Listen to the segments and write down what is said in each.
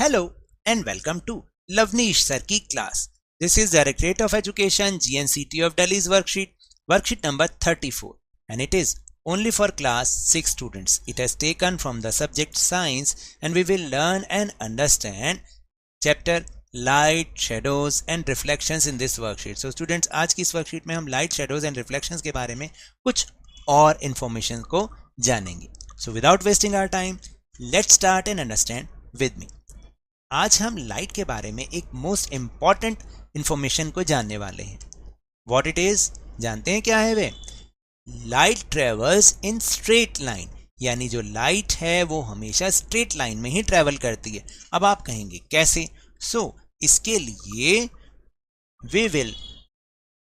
Hello and welcome to Lavneesh Sir की class. This is Directorate of Education GNCT of Delhi's worksheet number 34, and it is only for class 6 students. It has taken from the subject science, and we will learn and understand chapter light, shadows and reflections in this worksheet. So students, आज की इस worksheet में हम light, shadows and reflections के बारे में कुछ और information को जानेंगे. So without wasting our time, let's start and understand with me. आज हम लाइट के बारे में एक मोस्ट इंपॉर्टेंट इंफॉर्मेशन को जानने वाले हैं. व्हाट इट इज, जानते हैं क्या है way? Light travels in straight line, यानी जो लाइट है वो हमेशा स्ट्रेट लाइन में ही ट्रेवल करती है. अब आप कहेंगे कैसे? इसके लिए we will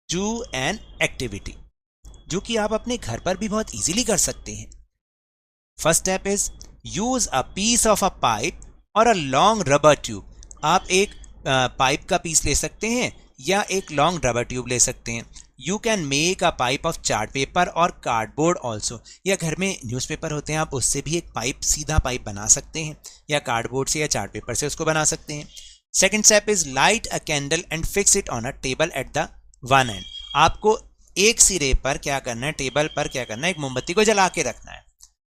do an activity जो कि आप अपने घर पर भी बहुत इजीली कर सकते हैं. First step is use a piece of a pipe और अ लॉन्ग रबर ट्यूब. आप एक पाइप का पीस ले सकते हैं या एक लॉन्ग रबर ट्यूब ले सकते हैं. You can make a pipe of chart paper और कार्डबोर्ड ऑल्सो, या घर में न्यूज़पेपर होते हैं आप उससे भी एक पाइप, सीधा पाइप बना सकते हैं, या कार्डबोर्ड से या चार्ट पेपर से उसको बना सकते हैं. Second step is light a candle and fix it on a table at the one and. आपको एक सिरे पर क्या करना है, टेबल पर क्या करना है, एक मोमबत्ती को जला के रखना है.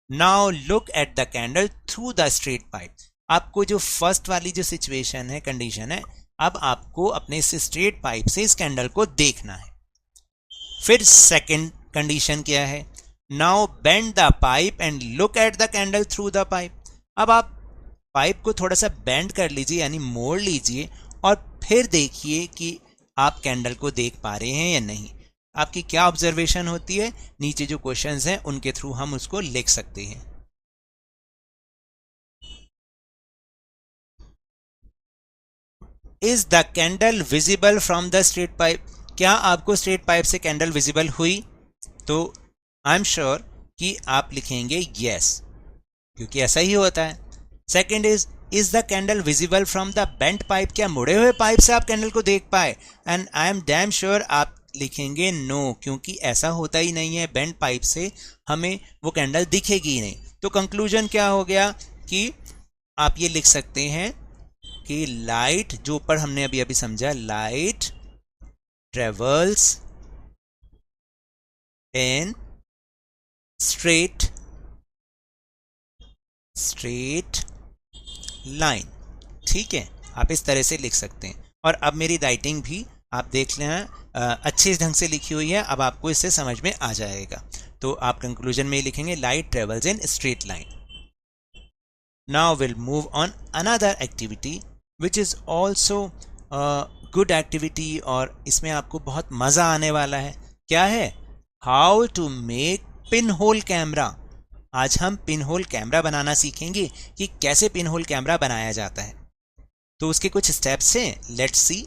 Now look at the candle through the straight pipe. आपको जो फर्स्ट वाली जो सिचुएशन है, कंडीशन है, अब आपको अपने इस स्ट्रेट पाइप से इस कैंडल को देखना है. फिर सेकंड कंडीशन क्या है? Now bend the pipe and look at the candle through the pipe. अब आप पाइप को थोड़ा सा बेंड कर लीजिए, यानी मोड़ लीजिए, और फिर देखिए कि आप कैंडल को देख पा रहे हैं या नहीं. आपकी क्या ऑब्जर्वेशन होती है? नीचे जो क्वेश्चंस हैं उनके थ्रू हम उसको लिख सकते हैं. Is the candle visible from the straight pipe. क्या आपको स्ट्रेट पाइप से कैंडल विजिबल हुई? तो आई एम श्योर कि आप लिखेंगे यस, क्योंकि ऐसा ही होता है. Second is the candle visible from the bent pipe. क्या मुड़े हुए पाइप से आप कैंडल को देख पाए? And I am damn sure आप लिखेंगे नो, क्योंकि ऐसा होता ही नहीं है. बेंट पाइप से हमें वो कैंडल दिखेगी ही नहीं. तो कंक्लूजन क्या हो गया कि आप ये लिख सकते हैं कि लाइट, जो ऊपर हमने अभी अभी समझा, light travels in straight line. ठीक है, आप इस तरह से लिख सकते हैं. और अब मेरी राइटिंग भी आप देख लें, अच्छे ढंग से लिखी हुई है. अब आपको इससे समझ में आ जाएगा. तो आप कंक्लूजन में लिखेंगे light travels in straight line. Now will move on another activity which is also good activity, और इसमें आपको बहुत मज़ा आने वाला है. क्या है? How to make pin hole camera. आज हम पिन होल कैमरा बनाना सीखेंगे कि कैसे पिन होल कैमरा बनाया जाता है. तो उसके कुछ स्टेप्स हैं. Let's see.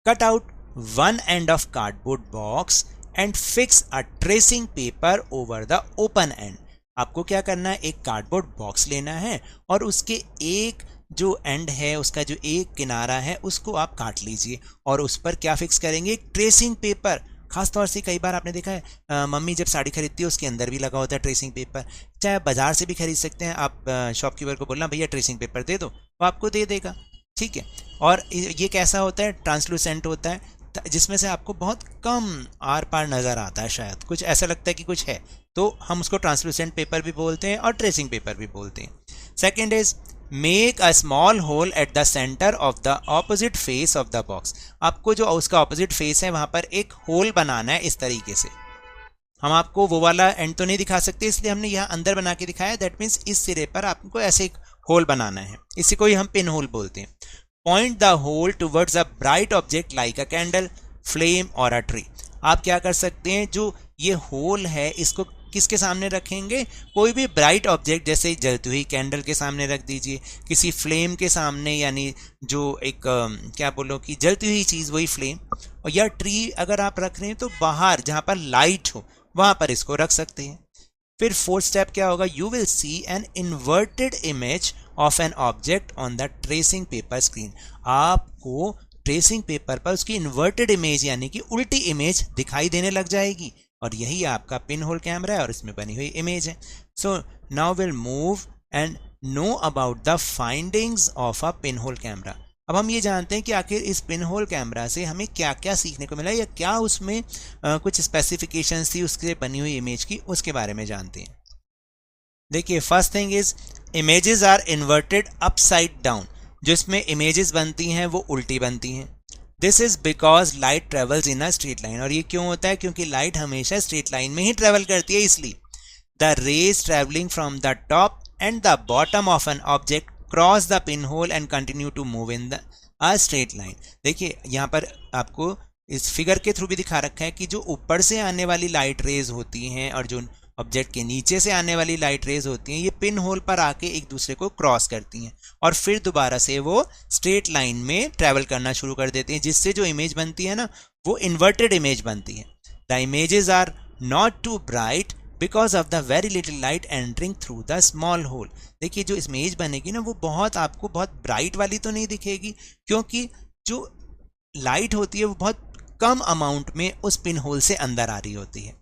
Cut out one end of cardboard box and fix a tracing paper over the open and. आपको क्या करना है? एक कार्डबोर्ड बॉक्स लेना है और उसके एक जो एंड है, उसका जो एक किनारा है, उसको आप काट लीजिए और उस पर क्या फिक्स करेंगे? Tracing paper. खास तौर से कई बार आपने देखा है मम्मी जब साड़ी खरीदती है उसके अंदर भी लगा होता है ट्रेसिंग पेपर. चाहे आप बाजार से भी खरीद सकते हैं. आप शॉपकीपर को बोलना भैया ट्रेसिंग पेपर दे दो, वो आपको दे देगा. ठीक है. और ये कैसा होता है? ट्रांसलूसेंट होता है, जिसमें से आपको बहुत कम आर पार नज़र आता है. शायद कुछ ऐसा लगता है कि कुछ है, तो हम उसको ट्रांसलूसेंट पेपर भी बोलते हैं और ट्रेसिंग पेपर भी बोलते हैं. Second is make a small hole at the centre of the opposite face of the box. आपको जो उसका ऑपोजिट फेस है वहां पर एक होल बनाना है इस तरीके से. हम आपको वो वाला एंड तो नहीं दिखा सकते, इसलिए हमने यहाँ अंदर बना के दिखाया. दैट मीन्स इस सिरे पर आपको ऐसे एक होल बनाना है. इसी को ही हम पिन होल बोलते हैं. Point the hole towards a bright object like a candle, flame और अ ट्री. आप क्या कर सकते हैं? जो ये होल है इसको किसके सामने रखेंगे? कोई भी ब्राइट ऑब्जेक्ट, जैसे जलती हुई कैंडल के सामने रख दीजिए, किसी फ्लेम के सामने, यानी जो एक क्या बोलो कि जलती हुई चीज़, वही फ्लेम. और या ट्री अगर आप रख रहे हैं तो बाहर जहाँ पर लाइट हो वहाँ पर इसको रख सकते हैं. फिर फोर्थ स्टेप क्या होगा? You will see an inverted image of an object on the tracing paper screen. आपको ट्रेसिंग पेपर पर उसकी इन्वर्टेड इमेज, यानी कि उल्टी इमेज दिखाई देने लग जाएगी, और यही आपका पिन होल कैमरा है और इसमें बनी हुई इमेज है. So now will move and know about the findings of a pin hole camera. अब हम ये जानते हैं कि आखिर इस पिन होल कैमरा से हमें क्या क्या सीखने को मिला या क्या उसमें कुछ स्पेसिफिकेशंस थी उसके बनी हुई इमेज की, उसके बारे में जानते हैं। देखिए, first thing is images are inverted upside down. जो इसमें इमेजेस बनती हैं वो उल्टी बनती हैं। This is because light travels in a straight line. और ये क्यों होता है? क्योंकि लाइट हमेशा स्ट्रेट लाइन में ही ट्रेवल करती है, इसलिए the rays travelling from the top and the bottom of an object cross the pin hole and continue to move in the a straight line. देखिए, यहाँ पर आपको इस फिगर के थ्रू भी दिखा रखा है कि जो ऊपर से आने वाली लाइट रेज होती हैं और जो ऑब्जेक्ट के नीचे से आने वाली लाइट रेज होती हैं, ये पिन होल पर आके एक दूसरे को क्रॉस करती हैं और फिर दोबारा से वो स्ट्रेट लाइन में ट्रैवल करना शुरू कर देती हैं, जिससे जो इमेज बनती है ना, वो इन्वर्टेड इमेज बनती है। The images are not too bright because of the very little light entering through the small hole. देखिए, जो इमेज बनेगी ना, वो आपको बहुत ब्राइट वाली तो नहीं दिखेगी, क्योंकि जो लाइट होती है वो बहुत कम अमाउंट में उस पिन होल से अंदर आ रही होती है।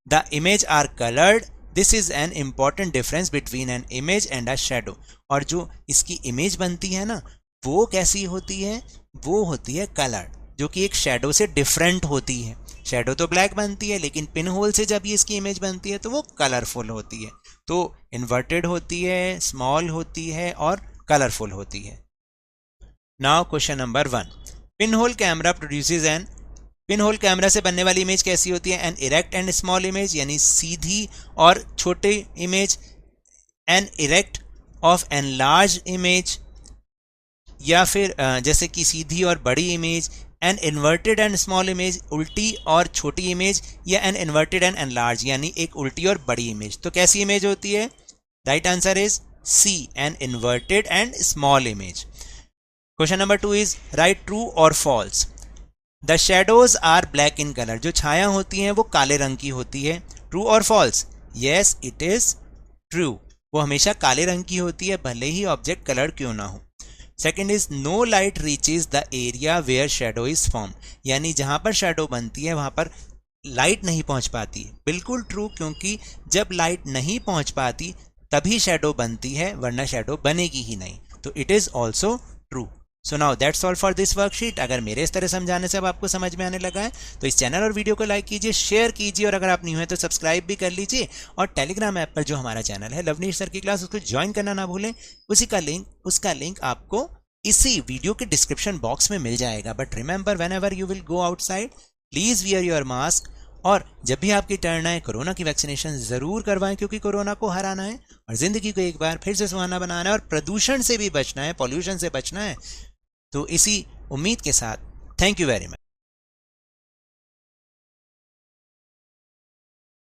The image are colored. This is an important difference between an image and a shadow. और जो इसकी इमेज बनती है ना, वो कैसी होती है? वो होती है कलर्ड, जो कि एक शेडो से डिफरेंट होती है। शेडो तो ब्लैक बनती है, लेकिन पिन होल से जब ये इसकी इमेज बनती है तो वो कलरफुल होती है। तो इन्वर्टेड होती है, स्मॉल होती है और कलरफुल होती है। Now question number 1, pin hole camera produces an. Pin hole camera से बनने वाली इमेज कैसी होती है? An erect and small image, यानी सीधी और छोटे image. An erect of an large image, या फिर जैसे कि सीधी और बड़ी image. An inverted and small image, उल्टी और छोटी इमेज। या एन इन्वर्टेड एंड एनलार्ज, यानी एक उल्टी और बड़ी इमेज। तो कैसी इमेज होती है? Right answer is C, an inverted and small image. Question number 2 is write true और false. The shadows are black in colour. जो छाया होती हैं वो काले रंग की होती है। ट्रू और false? Yes, it is true. वो हमेशा काले रंग की होती है, भले ही ऑब्जेक्ट कलर क्यों ना हो। Second is no light reaches the area where shadow is form. यानी जहां पर शेडो बनती है वहां पर लाइट नहीं पहुंच पाती। बिल्कुल ट्रू, क्योंकि जब लाइट नहीं पहुंच पाती तभी शेडो बनती है, वरना शेडो बनेगी ही नहीं। तो it is also true. So now that's all for this worksheet. अगर मेरे इस तरह समझाने से अब आपको समझ में आने लगा है तो इस चैनल और वीडियो को लाइक कीजिए, शेयर कीजिए, और अगर आप न्यू हैं तो सब्सक्राइब भी कर लीजिए। और टेलीग्राम ऐप पर जो हमारा चैनल है लवनीश सर की क्लास, उसको ज्वाइन करना ना भूलें। उसका लिंक आपको इसी वीडियो के डिस्क्रिप्शन बॉक्स में मिल जाएगा। But remember, when ever you will go outside, please wear your mask. और जब भी आपकी टर्न आए, कोरोना की वैक्सीनेशन जरूर करवाएं, क्योंकि कोरोना को हराना है और जिंदगी को एक बार फिर से सुहाना बनाना है और प्रदूषण से भी बचना है, पॉल्यूशन से बचना है। तो इसी उम्मीद के साथ थैंक यू वेरी मच।